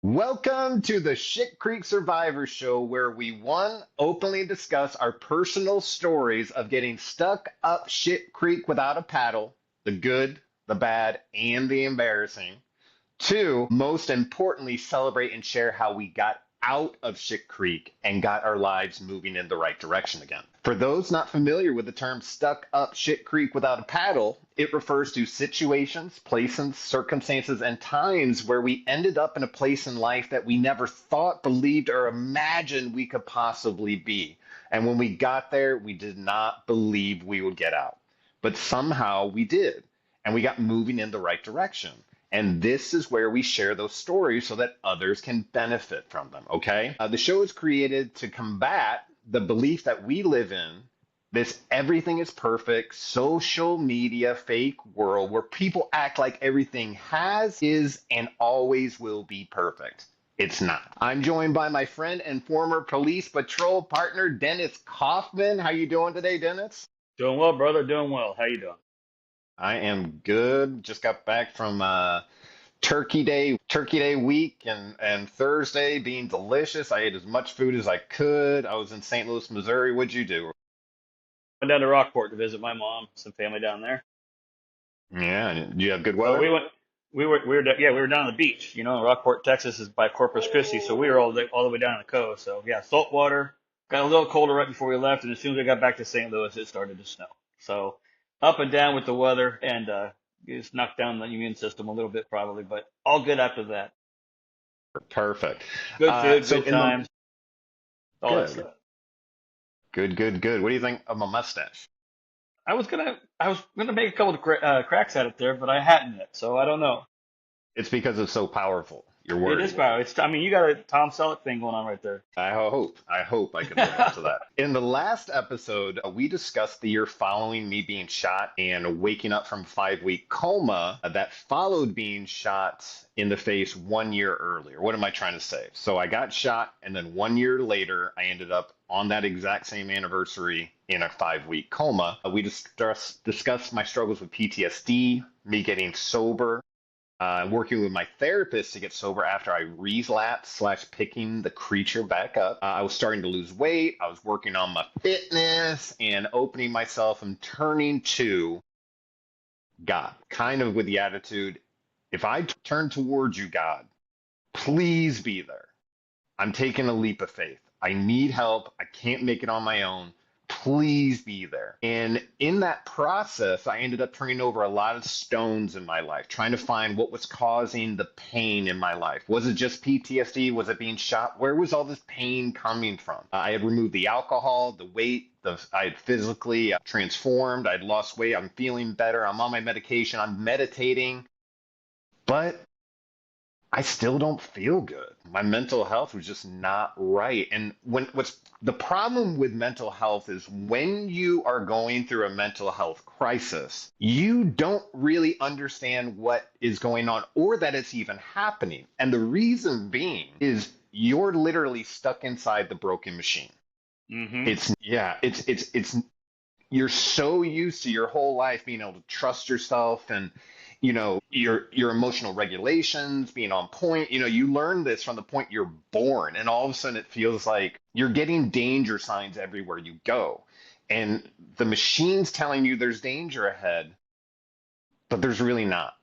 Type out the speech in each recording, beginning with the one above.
Welcome to the Shit Creek Survivor Show, where we openly discuss our personal stories of getting stuck up shit creek without a paddle, the good, the bad, and the embarrassing. Two, most importantly, celebrate and share how we got out of shit creek and got our lives moving in the right direction again. For those not familiar with the term stuck up shit creek without a paddle, it refers to situations, places, circumstances, and times where we ended up in a place in life that we never thought, believed, or imagined we could possibly be. And when we got there, we did not believe we would get out. But somehow we did, and we got moving in the right direction. And this is where we share those stories so that others can benefit from them, okay? The show is created to combat the belief that we live in this everything is perfect social media fake world where people act like everything has, is, and always will be perfect. It's not. I'm joined by my friend and former police patrol partner, Dennis Kaufman. How you doing today, Dennis? Doing well, brother. Doing well. How you doing? I am good. Just got back from Turkey Day week, and Thursday being delicious. I ate as much food as I could. I was in St. Louis, Missouri. What'd you do? Went down to Rockport to visit my mom, some family down there. Yeah, do you have good So weather? we were down on the beach. You know, Rockport, Texas is by Corpus Christi, so we were all the way down on the coast. So yeah, salt water. Got a little colder right before we left, and as soon as we got back to St. Louis, it started to snow. So up and down with the weather, and just knocked down the immune system a little bit probably, but all good after that. Perfect. Good food, So good in the times, all that good, stuff. good. What do you think of my mustache? I was gonna make a couple of cracks at it there, but I hadn't yet, so I don't know. It's because it's so powerful. Your It is wording. power. I mean, you got a Tom Selleck thing going on right there. I hope I can live up to that. In the last episode, we discussed the year following me being shot and waking up from 5 week coma that followed being shot in the face 1 year earlier. What am I trying to say? So I got shot, and then 1 year later, I ended up on that exact same anniversary in a 5 week coma. We discussed my struggles with PTSD, me getting sober, working with my therapist to get sober after I relapsed slash picking the creature back up. I was starting to lose weight. I was working on my fitness and opening myself and turning to God, kind of with the attitude, if I turn towards you, God, please be there. I'm taking a leap of faith. I need help. I can't make it on my own. Please be there. And in that process, I ended up turning over a lot of stones in my life, trying to find what was causing the pain in my life. Was it just PTSD? Was it being shot? Where was all this pain coming from? I had removed the alcohol, the weight, I had physically transformed. I'd lost weight. I'm feeling better. I'm on my medication. I'm meditating. But I still don't feel good. My mental health was just not right. And what's the problem with mental health is when you are going through a mental health crisis, you don't really understand what is going on or that it's even happening. And the reason being is you're literally stuck inside the broken machine. Hmm. It's you're so used to your whole life being able to trust yourself and your emotional regulations being on point. You learn this from the point you're born, and all of a sudden it feels like you're getting danger signs everywhere you go, and the machine's telling you there's danger ahead, but there's really not,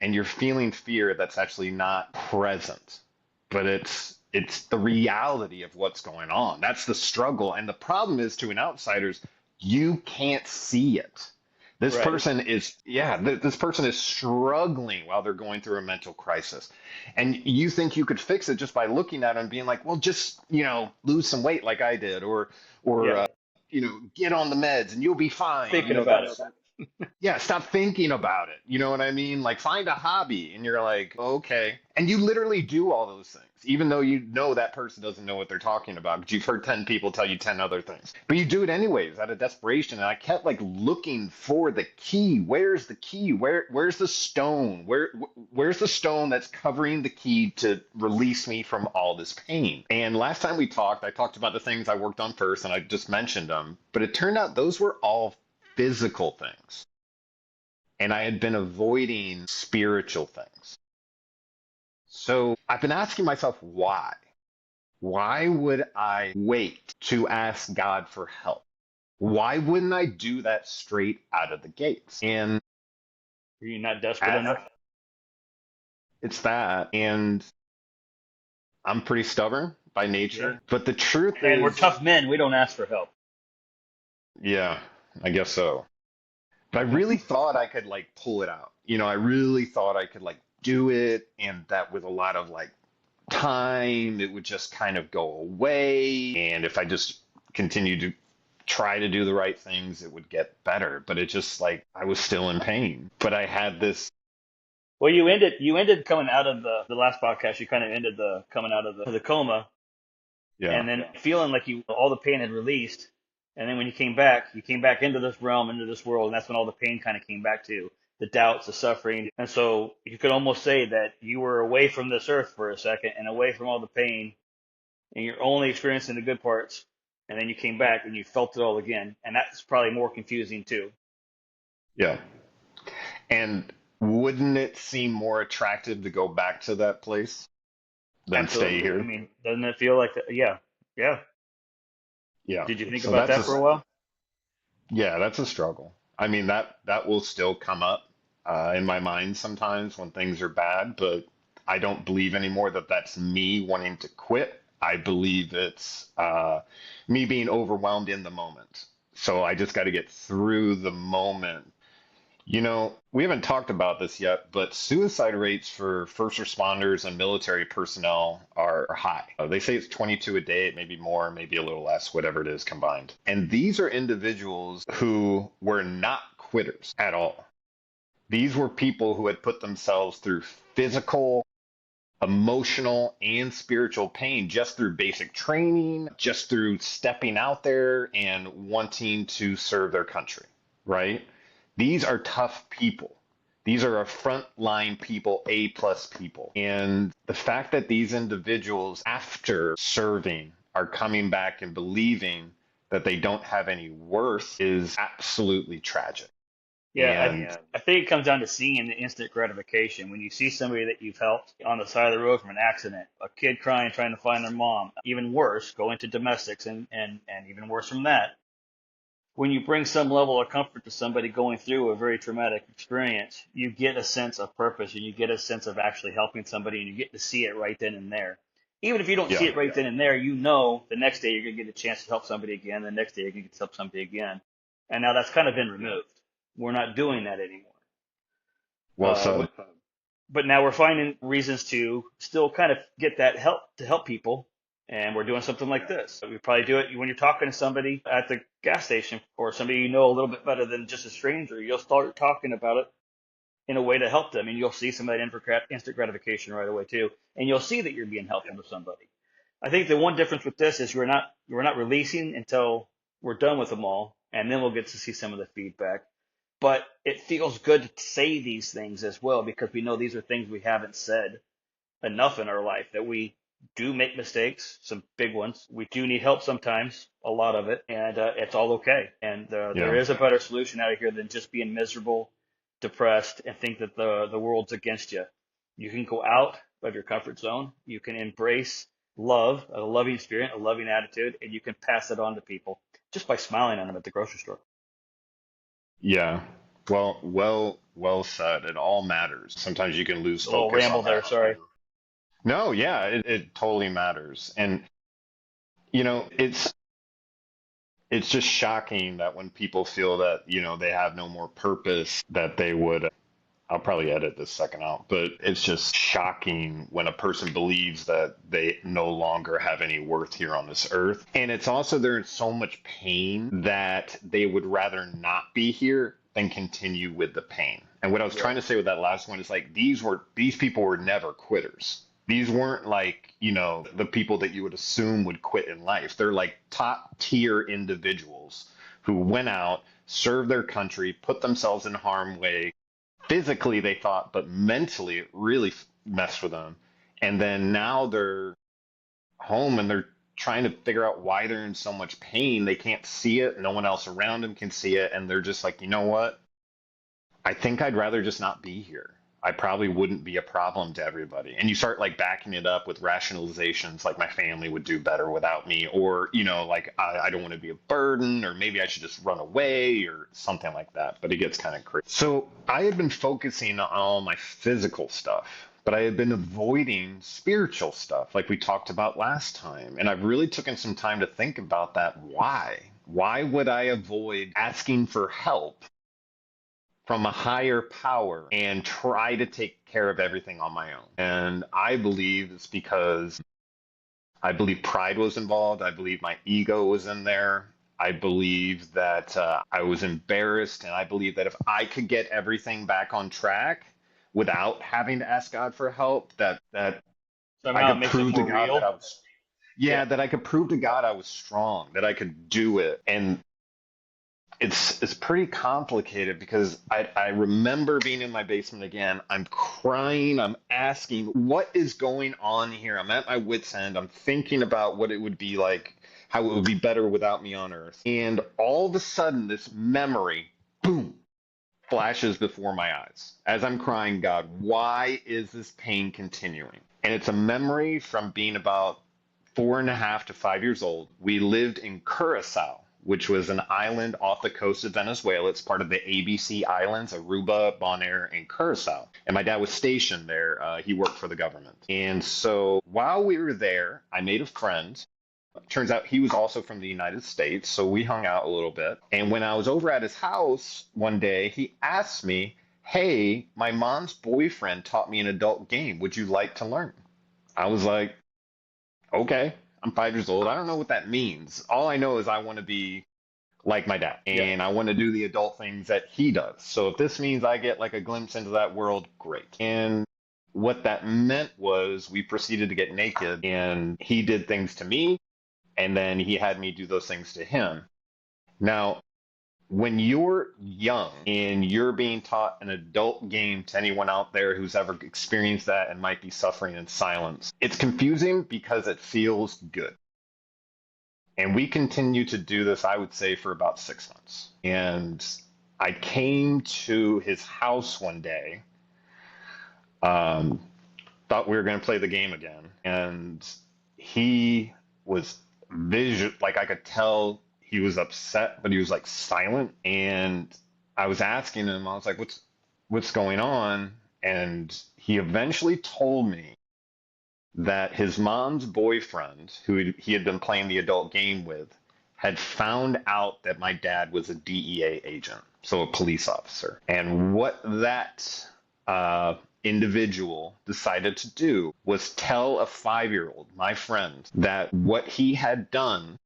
and you're feeling fear that's actually not present, but it's the reality of what's going on. That's the struggle, and the problem is, to an outsider's, you can't see it. This Right. person is, yeah, this person is struggling while they're going through a mental crisis. And you think you could fix it just by looking at them and being like, well, just, lose some weight like I did, or Yeah. get on the meds and you'll be fine. Thinking about it. Yeah, stop thinking about it. You know what I mean? Like, find a hobby. And you're like, okay. And you literally do all those things, even though you know that person doesn't know what they're talking about because you've heard 10 people tell you 10 other things. But you do it anyways out of desperation. And I kept like looking for the key. Where's the key? Where's the stone? Where's the stone that's covering the key to release me from all this pain? And last time we talked, I talked about the things I worked on first, and I just mentioned them. But it turned out those were all physical things, and I had been avoiding spiritual things. So I've been asking myself why. Why would I wait to ask God for help? Why wouldn't I do that straight out of the gates? And Are you not desperate at, enough? it's that. And I'm pretty stubborn by Yeah. nature. But the truth And we're is, tough men. We don't ask for help. yeah, I guess so. But I really thought I could like pull it out. I really thought I could like do it, and that with a lot of like time, it would just kind of go away. And if I just continued to try to do the right things, it would get better. But it just like I was still in pain. But I had this, Well, you ended coming out of the last podcast. You kind of ended the coming out of the coma, yeah, and then feeling like you all the pain had released. And then when you came back into this realm, into this world, and that's when all the pain kind of came back to the doubts, the suffering. And so you could almost say that you were away from this earth for a second and away from all the pain, and you're only experiencing the good parts. And then you came back and you felt it all again. And that's probably more confusing too. yeah. And wouldn't it seem more attractive to go back to that place than stay Absolutely. I here? mean, doesn't it feel like that? Yeah. Yeah. Yeah. Did you think So about that for a while? that's a struggle. I mean, that will still come up in my mind sometimes when things are bad, but I don't believe anymore that that's me wanting to quit. I believe it's me being overwhelmed in the moment. So I just got to get through the moment. We haven't talked about this yet, but suicide rates for first responders and military personnel are high. They say it's 22 a day, it may be more, maybe a little less, whatever it is combined. And these are individuals who were not quitters at all. These were people who had put themselves through physical, emotional, and spiritual pain just through basic training, just through stepping out there and wanting to serve their country, right? These are tough people. These are our frontline people, A plus people. And the fact that these individuals, after serving, are coming back and believing that they don't have any worth is absolutely tragic. Yeah, And I think it comes down to seeing the instant gratification. When you see somebody that you've helped on the side of the road from an accident, a kid crying trying to find their mom, even worse, going to domestics and even worse from that. When you bring some level of comfort to somebody going through a very traumatic experience, you get a sense of purpose and you get a sense of actually helping somebody and you get to see it right then and there. Even if you don't see yeah, it right then and there, you know the next day you're going to get a chance to help somebody again, the next day you're going to get to help somebody again. And now that's kind of been removed. We're not doing that anymore. well said. But now we're finding reasons to still kind of get that help to help people. And we're doing something like this. We probably do it when you're talking to somebody at the gas station or somebody you know a little bit better than just a stranger. You'll start talking about it in a way to help them. And you'll see some of that instant gratification right away too. And you'll see that you're being helpful to somebody. I think the one difference with this is we're not releasing until we're done with them all. And then we'll get to see some of the feedback. But it feels good to say these things as well because we know these are things we haven't said enough in our life, that we do make mistakes, some big ones. We do need help sometimes, a lot of it, and it's all okay. And there Yeah. is a better solution out of here than just being miserable, depressed, and think that the world's against you. You can go out of your comfort zone. You can embrace love, a loving spirit, a loving attitude, and you can pass it on to people just by smiling at them at the grocery store. Yeah. Well said. It all matters. Sometimes you can lose A little focus ramble on there, that. sorry. No, yeah, it totally matters. And it's just shocking that when people feel that, they have no more purpose, that they would I'll probably edit this second out, but it's just shocking when a person believes that they no longer have any worth here on this earth. And it's also they're in so much pain that they would rather not be here than continue with the pain. And what I was Yeah. trying to say with that last one is like these people were never quitters. These weren't like, the people that you would assume would quit in life. They're like top tier individuals who went out, served their country, put themselves in harm's way, physically they thought, but mentally it really messed with them. And then now they're home and they're trying to figure out why they're in so much pain. They can't see it. No one else around them can see it. And they're just like, you know what? I think I'd rather just not be here. I probably wouldn't be a problem to everybody. And you start like backing it up with rationalizations like my family would do better without me, or, like I don't want to be a burden, or maybe I should just run away or something like that. But it gets kind of crazy. So I had been focusing on all my physical stuff, but I had been avoiding spiritual stuff like we talked about last time. And I've really taken some time to think about that. Why? Why would I avoid asking for help from a higher power and try to take care of everything on my own? And I believe it's because I believe pride was involved. I believe my ego was in there. I believe that I was embarrassed, and I believe that if I could get everything back on track without having to ask God for help, that I Somehow it could makes it prove to more God that real. I was, yeah, Yeah. that I could prove to God I was strong, that I could do it. And it's pretty complicated because I remember being in my basement again. I'm crying. I'm asking, what is going on here? I'm at my wit's end. I'm thinking about what it would be like, how it would be better without me on Earth. And all of a sudden, this memory, boom, flashes before my eyes. As I'm crying, God, why is this pain continuing? And it's a memory from being about 4.5 to 5 years old. We lived in Curacao, which was an island off the coast of Venezuela. It's part of the ABC Islands, Aruba, Bonaire, and Curacao. And my dad was stationed there. He worked for the government. And so while we were there, I made a friend. Turns out he was also from the United States, so we hung out a little bit. And when I was over at his house one day, he asked me, "Hey, my mom's boyfriend taught me an adult game. Would you like to learn?" I was like, "Okay, I'm 5 years old. I don't know what that means. All I know is I want to be like my dad, Yeah. and I want to do the adult things that he does. So if this means I get like a glimpse into that world, great." And what that meant was we proceeded to get naked, and he did things to me, and then he had me do those things to him. Now, when you're young and you're being taught an adult game to anyone out there who's ever experienced that and might be suffering in silence, it's confusing because it feels good. And we continue to do this, I would say, for about 6 months. And I came to his house one day, um, thought we were going to play the game again. And he was visual, like I could tell he was upset, but he was like silent. And I was asking him, I was like, what's going on? And he eventually told me that his mom's boyfriend, who he had been playing the adult game with, had found out that my dad was a DEA agent, so a police officer. And what that individual decided to do was tell a 5 year old, my friend, that what he had done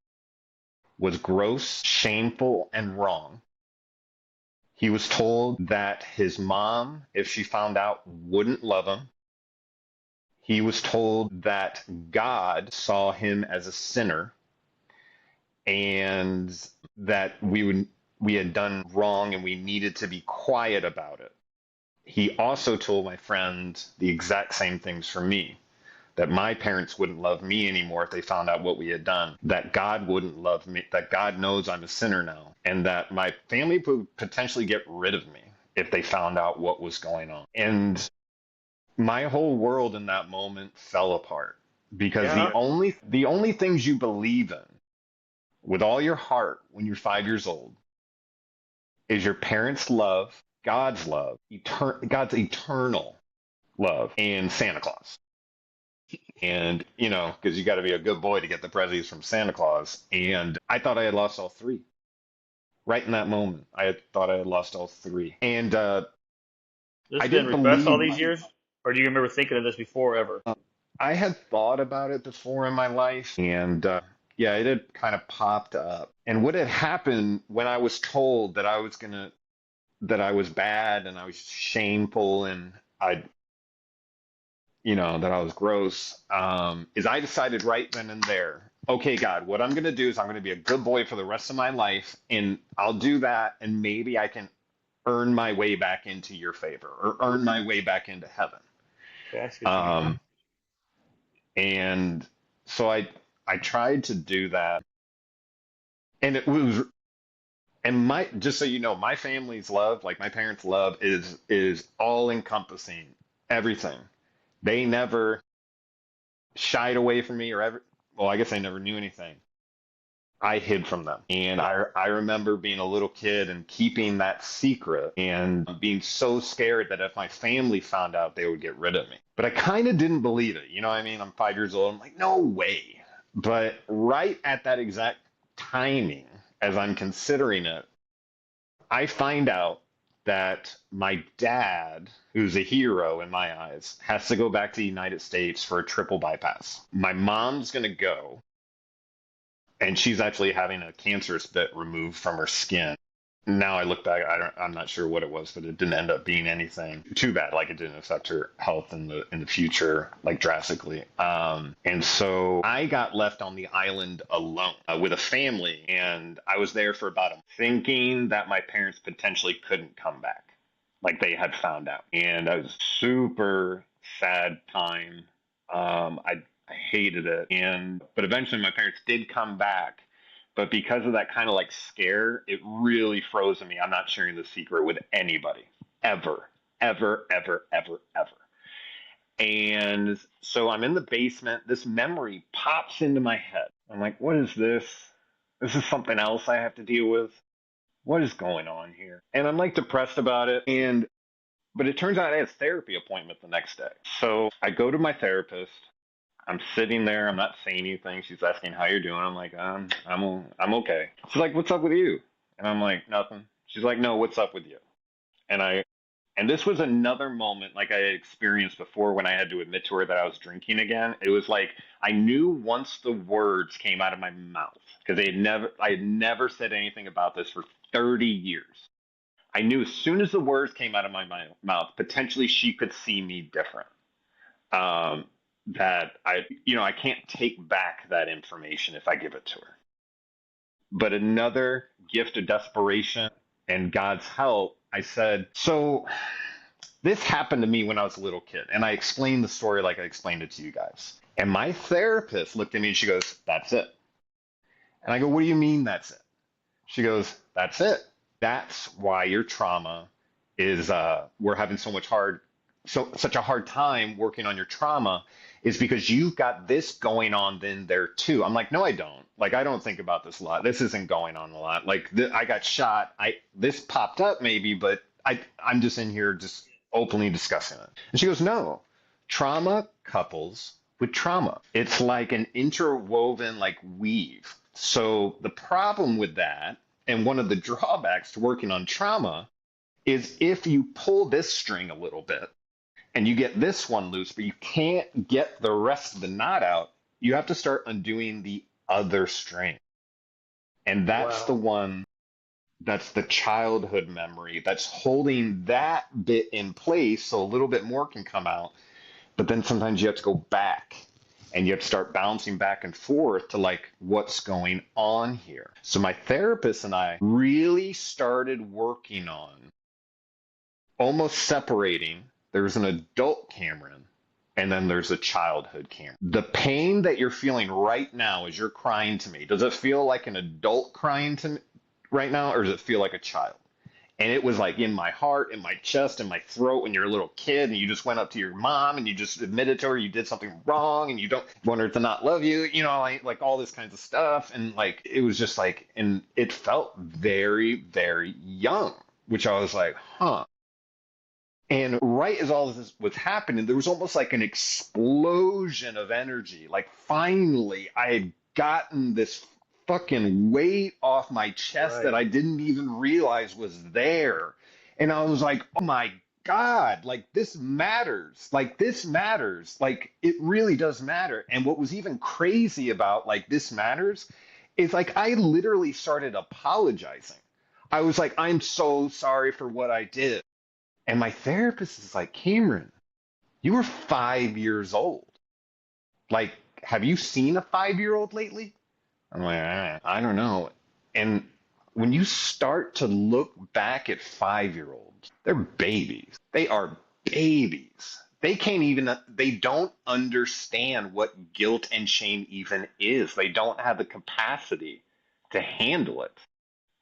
was gross, shameful, and wrong. He was told that his mom, if she found out, wouldn't love him. He was told that God saw him as a sinner and that we had done wrong and we needed to be quiet about it. He also told my friend the exact same things for me, that my parents wouldn't love me anymore if they found out what we had done, that God wouldn't love me, that God knows I'm a sinner now, and that my family would potentially get rid of me if they found out what was going on. And my whole world in that moment fell apart because Yeah. the only things you believe in with all your heart when you're 5 years old is your parents' love, God's eternal love, and Santa Claus. And, because you got to be a good boy to get the presents from Santa Claus. And I thought I had lost all three. Right in that moment, I had thought I had lost all three. And This I has been didn't repressed all believe these years, or do you remember thinking of this before ever? I had thought about it before in my life, and yeah, it had kind of popped up. And what had happened when I was told that that I was bad and I was shameful and that I was gross, is I decided right then and there, okay, God, what I'm going to do is I'm going to be a good boy for the rest of my life, and I'll do that, and maybe I can earn my way back into your favor or earn my way back into heaven. Okay, I see what you mean. Um, and so I tried to do that, and And my just so you know, my family's love, like my parents' love, is all encompassing everything. They never shied away from me or ever. Well, I guess I never knew anything. I hid from them. And I remember being a little kid and keeping that secret and being so scared that if my family found out, they would get rid of me. But I kind of didn't believe it. You know what I mean? I'm 5 years old. I'm like, no way. But right at that exact timing, as I'm considering it, I find out that my dad, who's a hero in my eyes, has to go back to the United States for a triple bypass. My mom's going to go, and she's actually having a cancerous bit removed from her skin. Now I look back, I'm not sure what it was, but it didn't end up being anything too bad. Like it didn't affect her health in the future, like drastically. And so I got left on the island alone with a family, and I was there for about a month, thinking that my parents potentially couldn't come back, like they had found out. And I was super sad time. I hated it, and but eventually my parents did come back, but because of that kind of like scare, it really froze in me. I'm not sharing the secret with anybody ever, ever, ever, ever, ever. And so I'm in the basement. This memory pops into my head. I'm like, what is this? This is something else I have to deal with. What is going on here? And I'm like depressed about it. And but it turns out I had a therapy appointment the next day. So I go to my therapist. I'm sitting there. I'm not saying anything. She's asking how you're doing. I'm like, I'm okay. She's like, what's up with you? And I'm like, nothing. She's like, no, what's up with you? And and this was another moment like I had experienced before when I had to admit to her that I was drinking again. It was like I knew once the words came out of my mouth because I had never said anything about this for 30 years. I knew as soon as the words came out of my mouth, potentially she could see me different. Um, that I can't take back that information if I give it to her. But another gift of desperation and God's help, I said, so this happened to me when I was a little kid. And I explained the story like I explained it to you guys. And my therapist looked at me and she goes, that's it. And I go, what do you mean that's it? She goes, that's it. That's why your trauma is we're having such a hard time working on your trauma is because you've got this going on then there too. I'm like, no, I don't. Like, I don't think about this a lot. This isn't going on a lot. Like, I got shot. This popped up maybe, but I'm just in here just openly discussing it. And she goes, no, trauma couples with trauma. It's like an interwoven like weave. So the problem with that, and one of the drawbacks to working on trauma, is if you pull this string a little bit and you get this one loose, but you can't get the rest of the knot out, you have to start undoing the other string. And that's the Wow. one that's the childhood memory that's holding that bit in place so a little bit more can come out. But then sometimes you have to go back and you have to start bouncing back and forth to like what's going on here. So my therapist and I really started working on almost separating. There's an adult Cameron and then there's a childhood Cameron. The pain that you're feeling right now as you're crying to me, does it feel like an adult crying to me right now, or does it feel like a child? And it was like in my heart, in my chest, in my throat when you're a little kid and you just went up to your mom and you just admitted to her you did something wrong and you don't want her to not love you, like all this kinds of stuff. And like, it was just like, and it felt very, very young, which I was like, huh. And right as all this was happening, there was almost like an explosion of energy. Like finally, I had gotten this fucking weight off my chest that Right. I didn't even realize was there. And I was like, oh my God, like this matters. Like this matters. Like it really does matter. And what was even crazy about like this matters is like I literally started apologizing. I was like, I'm so sorry for what I did. And my therapist is like, Cameron, you were 5 years old. Like, have you seen a 5 year old lately? I'm like, I don't know. And when you start to look back at 5 year olds, they're babies. They are babies. They don't understand what guilt and shame even is. They don't have the capacity to handle it,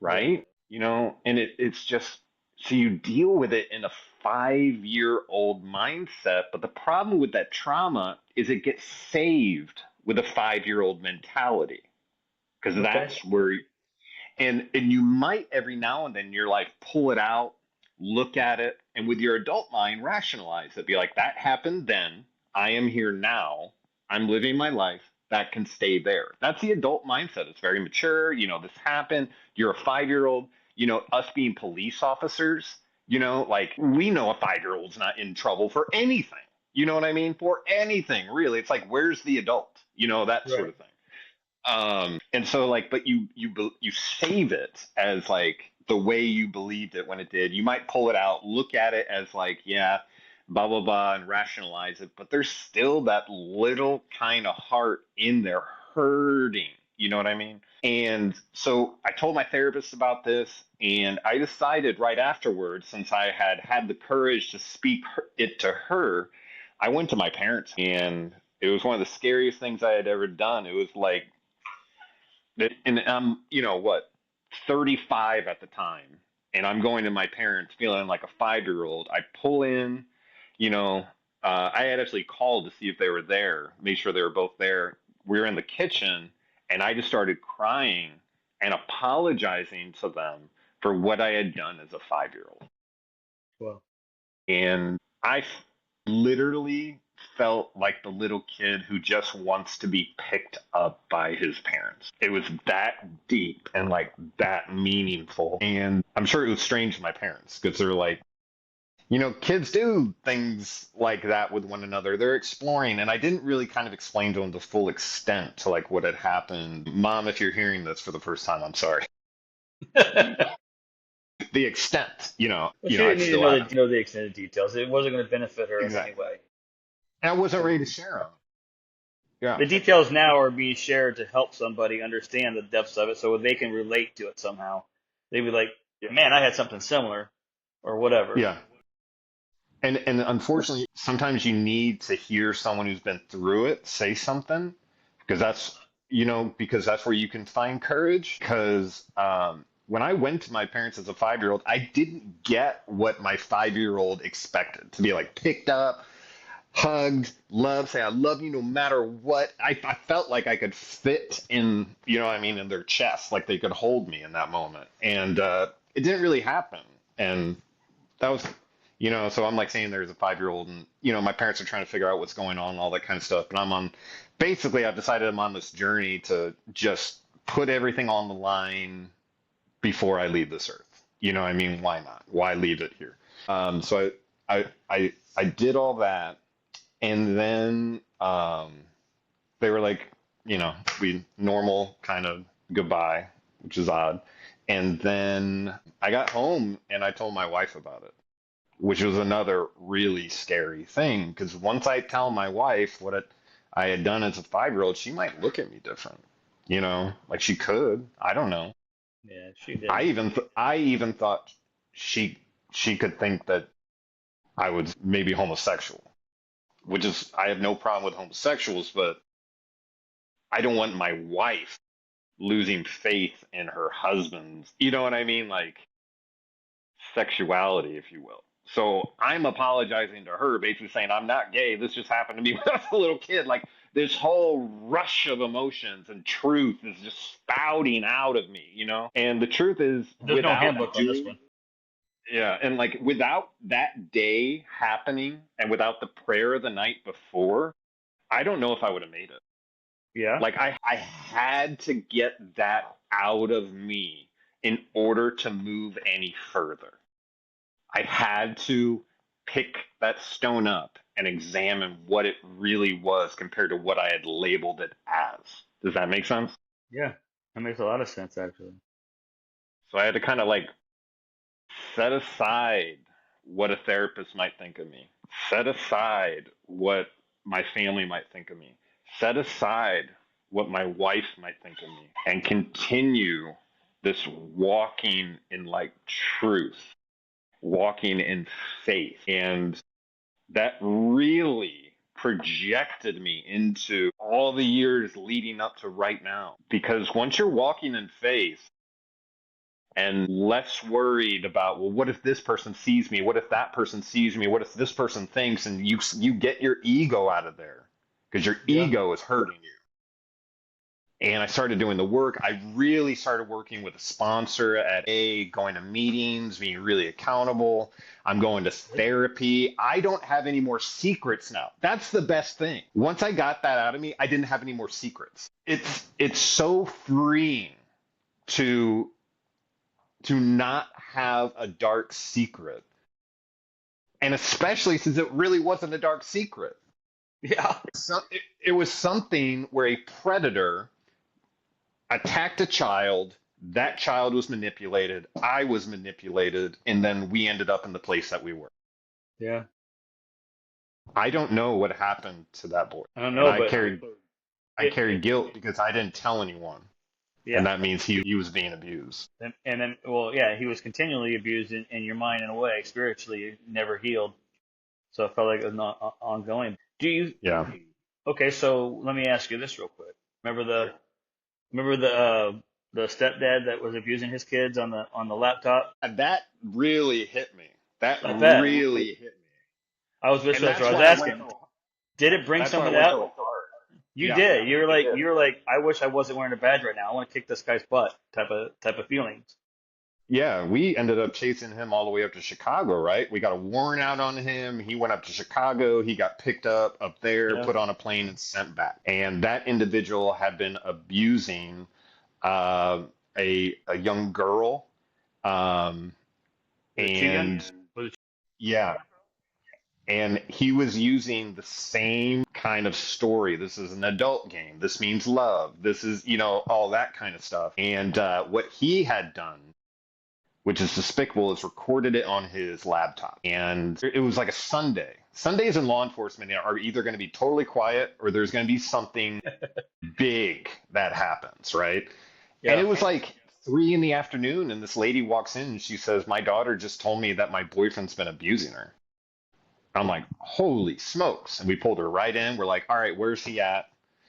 Yeah. right? and it's just so you deal with it in a 5 year old mindset. But the problem with that trauma is it gets saved with a 5 year old mentality because Okay. that's where, and you might every now and then in your life pull it out, look at it, and with your adult mind rationalize it. Be like, that happened then. I am here now. I'm living my life. That can stay there. That's the adult mindset. It's very mature. This happened. You're a 5 year old. Us being police officers, like we know a 5 year old's not in trouble for anything. You know what I mean? For anything, really. It's like, where's the adult? That sort Right. of thing. And so like, but you save it as like the way you believed it when it did. You might pull it out, look at it as like, yeah, blah blah blah, and rationalize it. But there's still that little kind of heart in there hurting. You know what I mean? And so I told my therapist about this, and I decided right afterwards, since I had had the courage to speak it to her, I went to my parents, and it was one of the scariest things I had ever done. It was like, and I'm, what, 35 at the time, and I'm going to my parents feeling like a 5 year old. I pull in, you know, I had actually called to see if they were there, make sure they were both there. We were in the kitchen, and I just started crying and apologizing to them for what I had done as a 5 year old. Well, And literally felt like the little kid who just wants to be picked up by his parents. It was that deep and like that meaningful. And I'm sure it was strange to my parents because they're like, kids do things like that with one another. They're exploring. And I didn't really kind of explain to them the full extent to like what had happened. Mom, if you're hearing this for the first time, I'm sorry. but The extent, she I didn't need to still know haven't. the extended details. It wasn't going to benefit her in any Exactly. way. And I wasn't ready to share them. Yeah. The details now are being shared to help somebody understand the depths of it so they can relate to it somehow. They'd be like, man, I had something similar or whatever. Yeah. And unfortunately, sometimes you need to hear someone who's been through it say something because that's where you can find courage. Because when I went to my parents as a 5 year old, I didn't get what my 5 year old expected to be like picked up, hugged, loved, say I love you no matter what. I felt like I could fit in, what I mean, in their chest, like they could hold me in that moment, and it didn't really happen. And that was, so I'm like saying there's a 5 year old, and my parents are trying to figure out what's going on, all that kind of stuff. And basically I've decided I'm on this journey to just put everything on the line before I leave this earth. I mean, why not? Why leave it here? So I did all that, and then they were like, we normal kind of goodbye, which is odd. And then I got home and I told my wife about it, which was another really scary thing because once I tell my wife what I had done as a 5 year old, she might look at me different. Like she could. I don't know. Yeah, she didn't. I even thought she she could think that I was maybe homosexual, which is I have no problem with homosexuals, but I don't want my wife losing faith in her husband's, you know what I mean? Like sexuality, if you will. So I'm apologizing to her, basically saying I'm not gay. This just happened to me when I was a little kid. Like this whole rush of emotions and truth is just spouting out of me, And the truth is, There's no without handbook on this doing, one. yeah, and like without that day happening and without the prayer the night before, I don't know if I would have made it. Yeah. Like I had to get that out of me in order to move any further. I had to pick that stone up and examine what it really was compared to what I had labeled it as. Does that make sense? Yeah. That makes a lot of sense, actually. So I had to kind of like set aside what a therapist might think of me, set aside what my family might think of me, set aside what my wife might think of me, and continue this walking in like truth, walking in faith. And that really projected me into all the years leading up to right now. Because once you're walking in faith, and less worried about, well, what if this person sees me? What if that person sees me? What if this person thinks? And you get your ego out of there because your Yeah. ego is hurting you. And I started doing the work. I really started working with a sponsor at going to meetings, being really accountable. I'm going to therapy. I don't have any more secrets now. That's the best thing. Once I got that out of me, I didn't have any more secrets. It's so freeing to not have a dark secret. And especially since it really wasn't a dark secret. Yeah. It was something where a predator attacked a child. That child was manipulated. I was manipulated. And then we ended up in the place that we were. Yeah. I don't know what happened to that boy. I don't And know, but I carried guilt because I didn't tell anyone. And yeah. that means he was being abused. And then, well, yeah, he was continually abused in your mind in a way, spiritually, never healed. So it felt like it was not ongoing. Do you? Yeah. Okay, so let me ask you this real quick. Remember the remember the stepdad that was abusing his kids on the laptop? And that really hit me. That I bet. really hit me. I was And that's that's what I was why I went asking. so Did it bring that's why I something went out? so hard. You Yeah. did. You were like, I wish I wasn't wearing a badge right now. I want to kick this guy's butt type of feelings. Yeah, we ended up chasing him all the way up to Chicago, right? We got a warrant out on him. He went up to Chicago. He got picked up there, Yeah. put on a plane, and sent back. And that individual had been abusing uh, a young girl. Um, Was it too young? and Was it, yeah, and he was using the same kind of story. This is an adult game. This means love. This is, all that kind of stuff. And what he had done, which is despicable, is recorded it on his laptop. And it was like a Sunday. Sundays in law enforcement are either going to be totally quiet or there's going to be something big that happens, right? And yeah. it was like 3 in the afternoon, and this lady walks in and she says, "My daughter just told me that my boyfriend's been abusing her." I'm like, "Holy smokes." And we pulled her right in. We're like, "All right, where's he at?"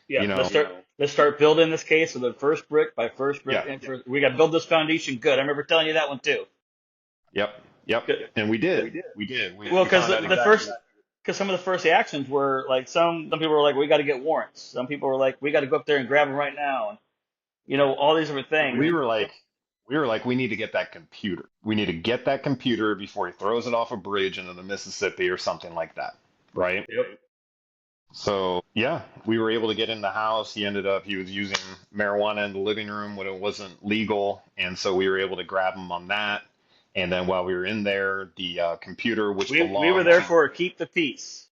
Yeah. You know, Let's start building this case with the first brick by first brick. yeah, And we got to build this foundation good. I remember telling you that one too. yep, yep. Good. And we did. We did. Well, We found out exactly. because some of the first reactions were like some people were like, we got to get warrants. Some people were like, we got to go up there and grab him right now, and all these different things. We were like, we need to get that computer. We need to get that computer before he throws it off a bridge into the Mississippi or something like that, right? Yep. So yeah, we were able to get in the house. He was using marijuana in the living room when it wasn't legal, and so we were able to grab him on that. And then while we were in there, the computer, which We were belonged there to, for keep the peace.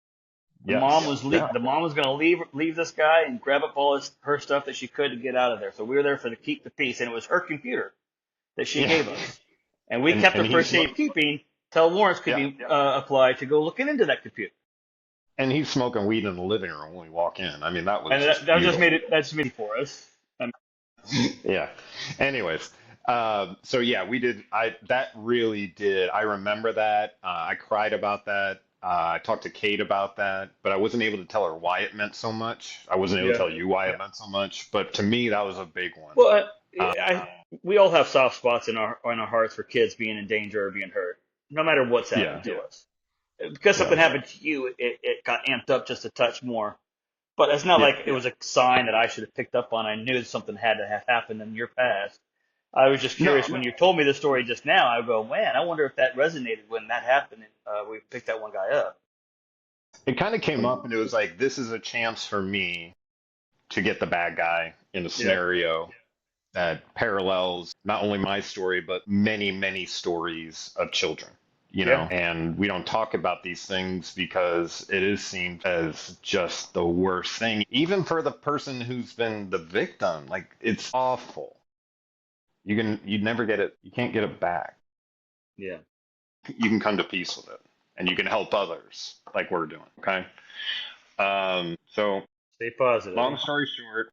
yes, yeah, The mom was going to leave this guy and grab up all her stuff that she could to get out of there. So we were there for the keep the peace, and it was her computer that she yeah, gave us, and we and kept and it for he's safekeeping till warrants could yeah, be applied to go looking into that computer. and he's smoking weed in the living room when we walk in. I mean, that was And just that just beautiful. made it for us. Yeah. Anyways, so yeah, we did. That really did. I remember that. I cried about that. I talked to Kate about that, but I wasn't able to tell her why it meant so much. I wasn't able to Yeah. tell you why it meant so much, but to me, that was a big one. Well, Uh, we all have soft spots in our hearts for kids being in danger or being hurt, no matter what's happened yeah, to us. Because yeah, something happened to you, it got amped up just a touch more. But it's not yeah. like it was a sign that I should have picked up on. I knew something had to have happened in your past. I was just curious No, when you told me the story just now. I go, man, I wonder if that resonated when that happened. And we picked that one guy up. it kind of came up and it was like, this is a chance for me to get the bad guy in a Yeah. scenario that parallels not only my story, but many, many stories of children, Yeah. and we don't talk about these things because it is seen as just the worst thing, even for the person who's been the victim. Like, it's awful. You'd never get it. You can't get it back. Yeah. You can come to peace with it and you can help others like we're doing. Okay. So Stay positive. long story short,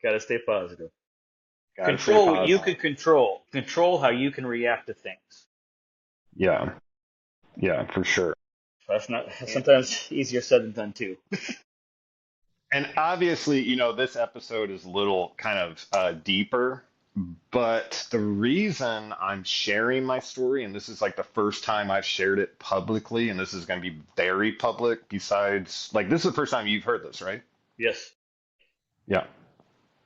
Got to stay positive. gotta stay Control what you positive. can control. Control how you can react to things. Yeah. Yeah, for sure. That's not sometimes easier said than done too. And obviously, this episode is a little kind of deeper, But the reason I'm sharing my story, and this is like the first time I've shared it publicly, and this is going to be very public, besides, like, this is the first time you've heard this, right? Yes. Yeah.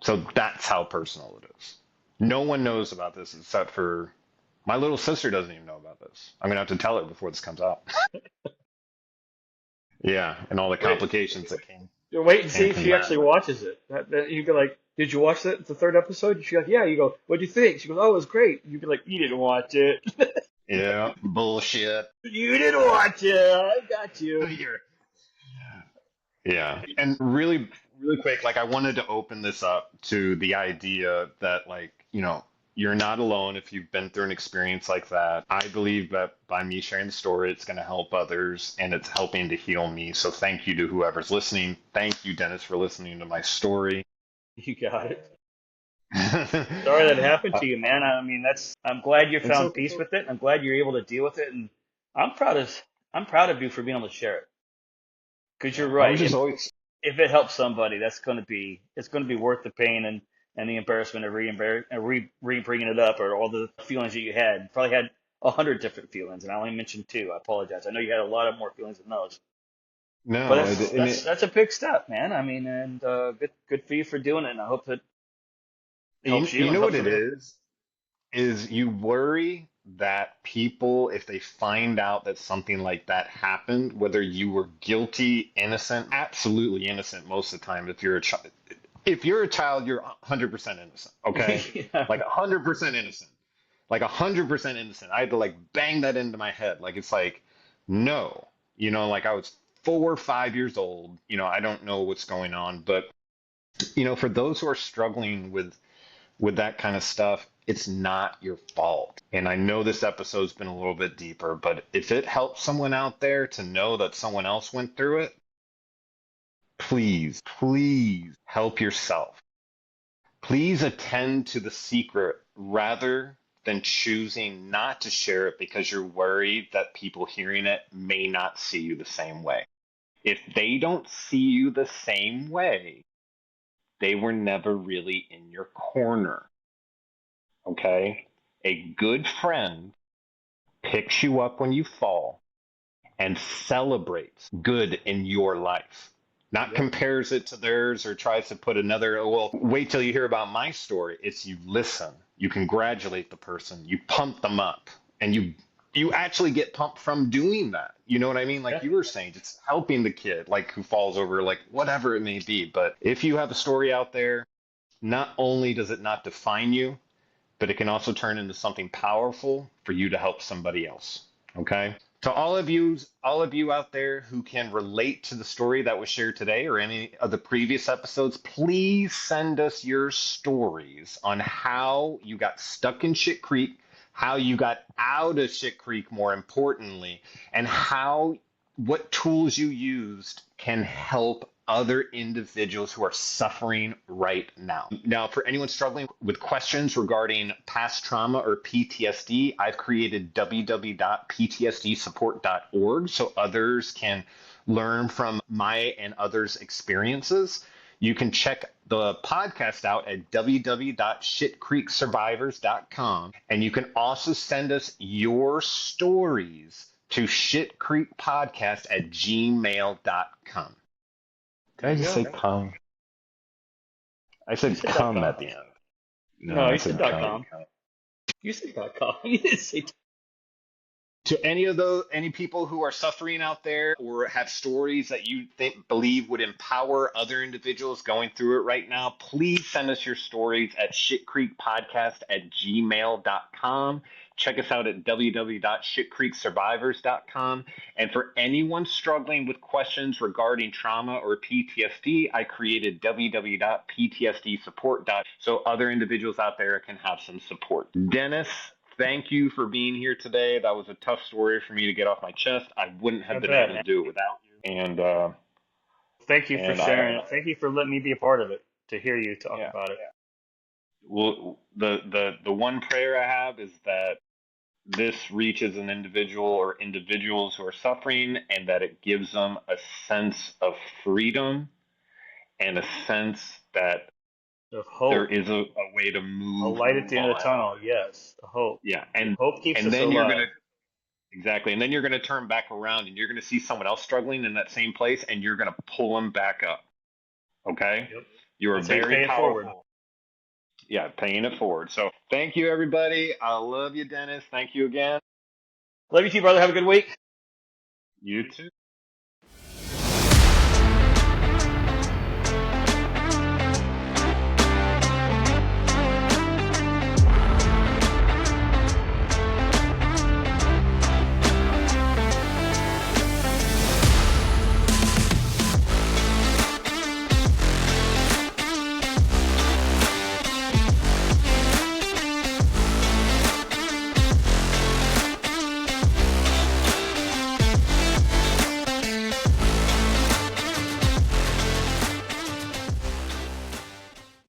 So that's how personal it is. No one knows about this except for my little sister doesn't even know about this. I'm going to have to tell her before this comes out. Yeah, and all the Wait, complications that wait and see came if from she that. actually watches it. You go like, did you watch that? The third episode? She's like, yeah. You go, what'd you think? She goes, oh, it was great. You be like, you didn't watch it. Yeah, bullshit. You didn't watch it. I got you. You're Yeah. And really, really quick, like I wanted to open this up to the idea that, like, you're not alone if you've been through an experience like that. I believe that by me sharing the story, it's going to help others and it's helping to heal me. So thank you to whoever's listening. Thank you, Dennis, for listening to my story. You got it. Sorry that happened to you, man. I mean, I'm glad you It's found okay. peace with it. I'm glad you're able to deal with it, and I'm proud of I'm proud of you for being able to share it. Because you're Yeah, I was right. just always, If it helps somebody, it's going to be worth the pain and the embarrassment of re bringing it up, or all the feelings that you had. You probably had 100 different feelings, and I only mentioned two. I apologize. I know you had a lot of more feelings than those, but no, that's a big step, man. I mean, and good for you for doing it, and I hope that helps you you and know what helps it everyone. is you worry that people, if they find out that something like that happened, whether you were guilty, innocent, absolutely innocent most of the time, if you're a child, you're 100% innocent, okay? Yeah. Like 100% innocent. Like 100% innocent. I had to like bang that into my head. Like it's like, no, like I was 4 or 5 years old. I don't know what's going on, but for those who are struggling with that kind of stuff, it's not your fault. And I know this episode's been a little bit deeper, but if it helps someone out there to know that someone else went through it, please, please help yourself. Please attend to the secret rather than choosing not to share it because you're worried that people hearing it may not see you the same way. If they don't see you the same way, they were never really in your corner. Okay? A good friend picks you up when you fall and celebrates good in your life. Not Yep. compares it to theirs or tries to put another, "Oh, well, wait till you hear about my story." It's you listen, you congratulate the person, you pump them up, and you actually get pumped from doing that. You know what I mean? Like Yeah. you were saying, it's helping the kid, like who falls over, like whatever it may be. But if you have a story out there, not only does it not define you, but it can also turn into something powerful for you to help somebody else. Okay? To all of you out there who can relate to the story that was shared today or any of the previous episodes, please send us your stories on how you got stuck in Shit Creek, how you got out of Shit Creek, more importantly, and how what tools you used can help other individuals who are suffering right now. Now, for anyone struggling with questions regarding past trauma or PTSD, I've created www.ptsdsupport.org so others can learn from my and others' experiences. You can check the podcast out at www.shitcreeksurvivors.com. And you can also send us your stories to shitcreekpodcast@gmail.com. Did There I you just go. say come? I You said said dot come com. at the end. No, No, I you said said dot come. com. You said dot com. You didn't say. To any people who are suffering out there or have stories that you believe would empower other individuals going through it right now, please send us your stories at shitcreekpodcast@gmail.com. Check us out at www.shitcreeksurvivors.com. And for anyone struggling with questions regarding trauma or PTSD, I created www.ptsdsupport.com so other individuals out there can have some support. Dennis, thank you for being here today. That was a tough story for me to get off my chest. I wouldn't have I been bet, able to man. do it without you. And Thank you for and I sharing it. Thank you for letting me be a part of it. To hear you talk yeah. about it. Well, the one prayer I have is that this reaches an individual or individuals who are suffering, and that it gives them a sense of freedom and a sense that Of There hope. is a way to A move light at the end of the on. tunnel. Yes. The hope. Yeah, Hope keeps and us then you're gonna alive. exactly, and then you're gonna turn back around and you're gonna see someone else struggling in that same place, and you're gonna pull them back up. Okay, Yep. you are That's how you very pay it forward. powerful. Yeah, paying it forward. So thank you, everybody. I love you, Dennis. Thank you again. Love you too, brother. Have a good week. You too.